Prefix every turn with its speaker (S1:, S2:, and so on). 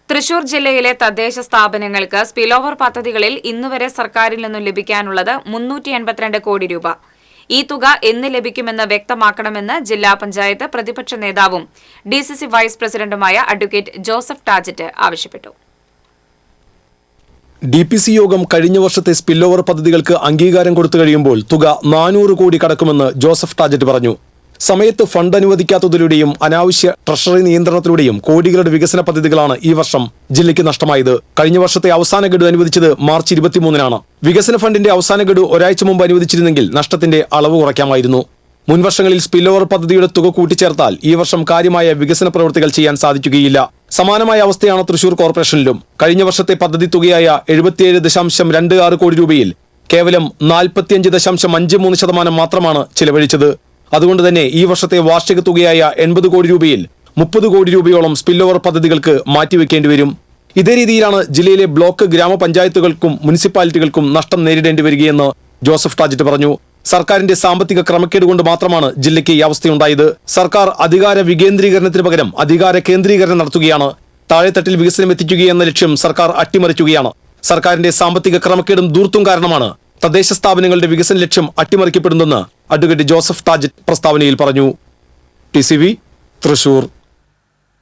S1: തൃശൂർ ജില്ലയിലെ തദ്ദേശ സ്ഥാപനങ്ങൾക്ക് സ്പിൽഓവർ പദ്ധതികളിൽ ഇന്നുവരെ സർക്കാരിൽ നിന്നും ലഭിക്കാനുള്ളത് 382 കോടി രൂപ. ഈ തുക എന്ന് ലഭിക്കുമെന്ന് വ്യക്തമാക്കണമെന്ന് ജില്ലാ പഞ്ചായത്ത് പ്രതിപക്ഷ നേതാവും ഡിസിസി വൈസ് പ്രസിഡന്റുമായ അഡ്വക്കേറ്റ് ജോസഫ് ടാജറ്റ് ആവശ്യപ്പെട്ടു.
S2: ഡിപിസി യോഗം കഴിഞ്ഞ വർഷത്തെ സ്പിൽഓവർ പദ്ധതികൾക്ക് അംഗീകാരം കൊടുത്തു കഴിയുമ്പോൾ തുക 400 കോടി കടക്കുമെന്ന് ജോസഫ് ടാജറ്റ് പറഞ്ഞു. സമയത്ത് ഫണ്ട് അനുവദിക്കാത്തതിലൂടെയും അനാവശ്യ ട്രഷറി നിയന്ത്രണത്തിലൂടെയും കോടികളുടെ വികസന പദ്ധതികളാണ് ഈ വർഷം ജില്ലയ്ക്ക് നഷ്ടമായത്. കഴിഞ്ഞ വർഷത്തെ അവസാന ഗഡു അനുവദിച്ചത് മാർച്ച് 23-നാണ്. വികസന ഫണ്ടിന്റെ അവസാന ഗഡു ഒരാഴ്ച മുമ്പ് അനുവദിച്ചിരുന്നെങ്കിൽ നഷ്ടത്തിന്റെ അളവ് കുറയ്ക്കാമായിരുന്നു. മുൻവർഷങ്ങളിൽ സ്പിൽഓവർ പദ്ധതിയുടെ തുക കൂട്ടിച്ചേർത്താൽ ഈ വർഷം കാര്യമായ വികസന പ്രവൃത്തികൾ ചെയ്യാൻ സാധിക്കുകയില്ല. സമാനമായ അവസ്ഥയാണ് തൃശൂർ കോർപ്പറേഷനിലും. കഴിഞ്ഞ വർഷത്തെ പദ്ധതി തുകയായ 77.26 കോടി രൂപയിൽ കേവലം 45.53% മാത്രമാണ് ചിലവഴിച്ചത്. അതുകൊണ്ട് തന്നെ ഈ വർഷത്തെ വാർഷിക തുകയായ 80 കോടി രൂപയിൽ 30 കോടി രൂപയോളം സ്പിൽഓവർ പദ്ധതികൾക്ക് മാറ്റിവെക്കേണ്ടി വരും. ഇതേ രീതിയിലാണ് ജില്ലയിലെ ബ്ലോക്ക് ഗ്രാമപഞ്ചായത്തുകൾക്കും മുനിസിപ്പാലിറ്റികൾക്കും നഷ്ടം നേരിടേണ്ടി വരികയെന്ന് ജോസഫ് ടാജറ്റ് പറഞ്ഞു. സർക്കാരിന്റെ സാമ്പത്തിക ക്രമക്കേട് കൊണ്ട് മാത്രമാണ് ജില്ലയ്ക്ക് ഈ അവസ്ഥയുണ്ടായത്. സർക്കാർ അധികാര വികേന്ദ്രീകരണത്തിന് പകരം അധികാര കേന്ദ്രീകരണം നടത്തുകയാണ്. താഴെത്തട്ടിൽ വികസനം എത്തിക്കുകയെന്ന ലക്ഷ്യം സർക്കാർ അട്ടിമറിക്കുകയാണ്. സർക്കാരിന്റെ സാമ്പത്തിക ക്രമക്കേടും ധൂർത്തും കാരണമാണ് തദ്ദേശ സ്ഥാപനങ്ങളുടെ വികസന ലക്ഷ്യം അട്ടിമറിക്കപ്പെടുന്നെന്ന് അഡ്വക്കേറ്റ് ജോസഫ് ടാജറ്റ് പ്രസ്താവനയിൽ പറഞ്ഞു. ടിസിവി തൃശൂർ.